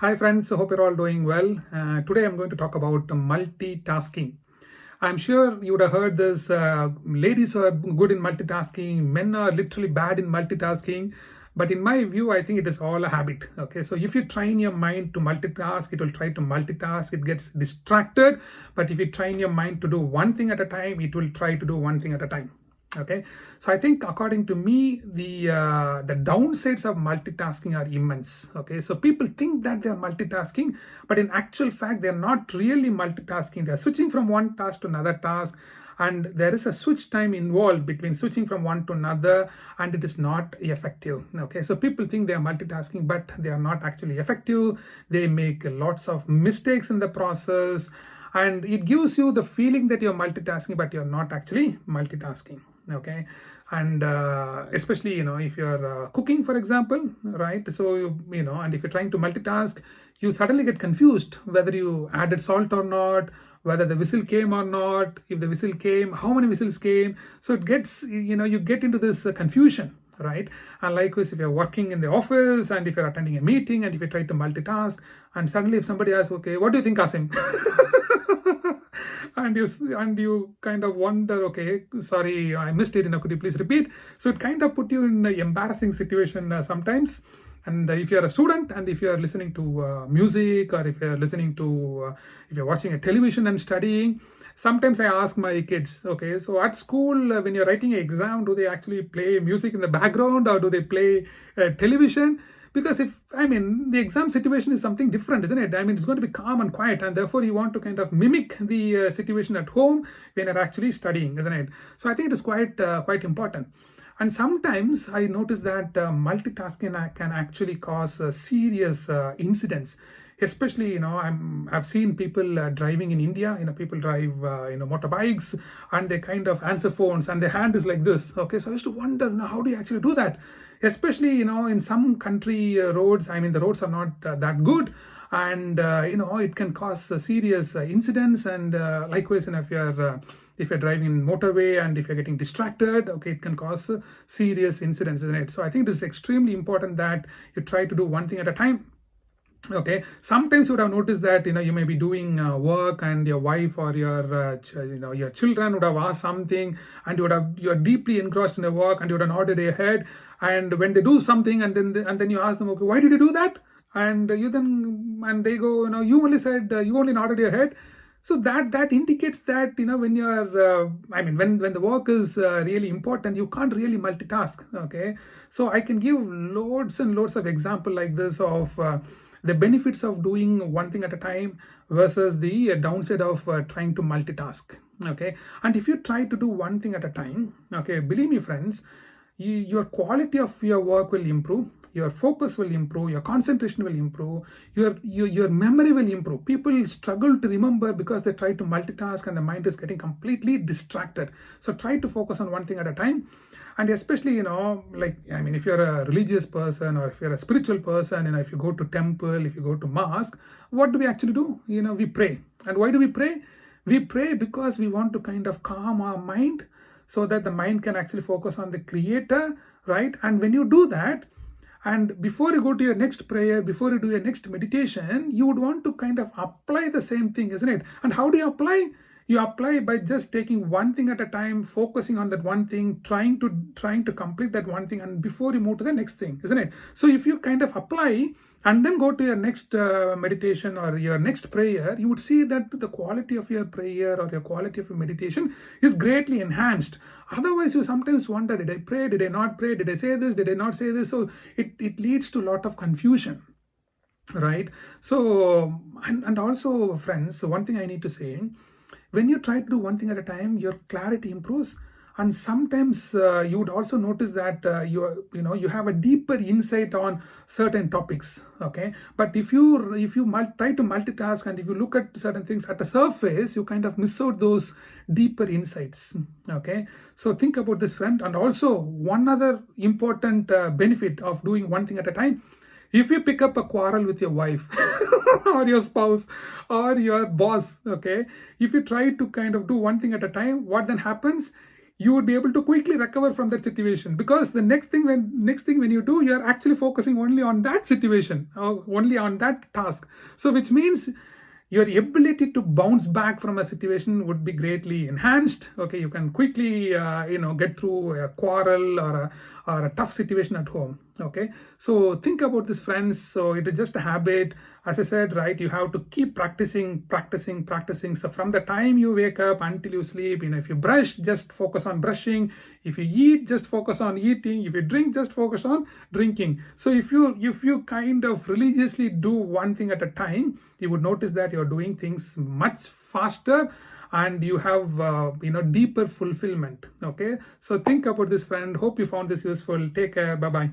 Hi friends, hope you're all doing well. Today I'm going to talk about multitasking. I'm sure you would have heard this. Ladies are good in multitasking, men are literally bad in multitasking. But in my view, I think it is all a habit. Okay, so if you train your mind to multitask, it will try to multitask, it gets distracted. But if you train your mind to do one thing at a time, it will try to do one thing at a time. Okay, so I think according to me, the downsides of multitasking are immense. Okay, so people think that they are multitasking, but in actual fact they are not really multitasking. They are switching from one task to another task, and there is a switch time involved between switching from one to another, and it is not effective. Okay, so people think they are multitasking, but they are not actually effective. They make lots of mistakes in the process, and it gives you the feeling that you're multitasking, but you're not actually multitasking. Okay, and especially if you're cooking, for example, right? So and if you're trying to multitask, you suddenly get confused whether you added salt or not, whether the whistle came or not, if the whistle came, how many whistles came. So it gets, you get into this confusion, right? And likewise, if you're working in the office and if you're attending a meeting and if you try to multitask, and suddenly if somebody asks, okay, what do you think, Asim? and you kind of wonder, okay, sorry, I missed it, could you please repeat? So it kind of put you in an embarrassing situation sometimes. And if you're a student and if you're listening to music, or if you're listening to if you're watching a television and studying, sometimes I ask my kids, okay, so at school, when you're writing an exam, do they actually play music in the background, or do they play television? Because the exam situation is something different, isn't it? It's going to be calm and quiet, and therefore you want to kind of mimic the situation at home when you're actually studying, isn't it? So I think it is quite important. And sometimes I notice that multitasking can actually cause serious incidents. Especially, I've seen people driving in India. People drive, motorbikes, and they kind of answer phones, and their hand is like this. Okay, so I used to wonder, how do you actually do that? Especially, in some country roads. The roads are not that good, and it can cause serious incidents. And likewise, if you're driving in motorway and if you're getting distracted, okay, it can cause serious incidents, isn't it? So I think this is extremely important that you try to do one thing at a time. Okay, sometimes you would have noticed that you may be doing work, and your wife or your children would have asked something, and you're deeply engrossed in the work, and you would have nodded your head. And when they do something, and then you ask them, okay, why did you do that? And they go, you only said, you only nodded your head. So that indicates that when you're when the work is really important, you can't really multitask. Okay, so I can give loads and loads of example like this of the benefits of doing one thing at a time versus the downside of trying to multitask. Okay, and if you try to do one thing at a time, okay, believe me friends, your quality of your work will improve, your focus will improve, your concentration will improve, your memory will improve. People struggle to remember because they try to multitask and the mind is getting completely distracted. So try to focus on one thing at a time. And especially, if you're a religious person, or if you're a spiritual person, if you go to temple, if you go to mosque, what do we actually do? We pray. And why do we pray? We pray because we want to kind of calm our mind, so that the mind can actually focus on the creator, right? And when you do that, and before you go to your next prayer, before you do your next meditation, you would want to kind of apply the same thing, isn't it? And how do you apply? You apply by just taking one thing at a time, focusing on that one thing, trying to complete that one thing, and before you move to the next thing, isn't it? So if you kind of apply and then go to your next meditation or your next prayer, you would see that the quality of your prayer or your quality of your meditation is greatly enhanced. Otherwise, you sometimes wonder, did I pray? Did I not pray? Did I say this? Did I not say this? So it leads to a lot of confusion, right? So and also, friends, one thing I need to say, when you try to do one thing at a time, your clarity improves. And sometimes you would also notice that you have a deeper insight on certain topics. Okay, but if you try to multitask, and if you look at certain things at the surface, you kind of miss out those deeper insights. Okay, so think about this, friend. And also, one other important benefit of doing one thing at a time: if you pick up a quarrel with your wife or your spouse or your boss, okay, if you try to kind of do one thing at a time, what then happens? you would be able to quickly recover from that situation, because the next thing when you do, you're actually focusing only on that situation, only on that task. So which means your ability to bounce back from a situation would be greatly enhanced. Okay, you can quickly get through a quarrel or a tough situation at home. Okay, so think about this, friends. So it is just a habit, as I said, right? You have to keep practicing. So from the time you wake up until you sleep, if you brush, just focus on brushing. If you eat, just focus on eating. If you drink, just focus on drinking. So if you kind of religiously do one thing at a time, you would notice that you're doing things much faster, and you have deeper fulfillment. Okay, so think about this, friend. Hope you found this useful. Take care. Bye bye.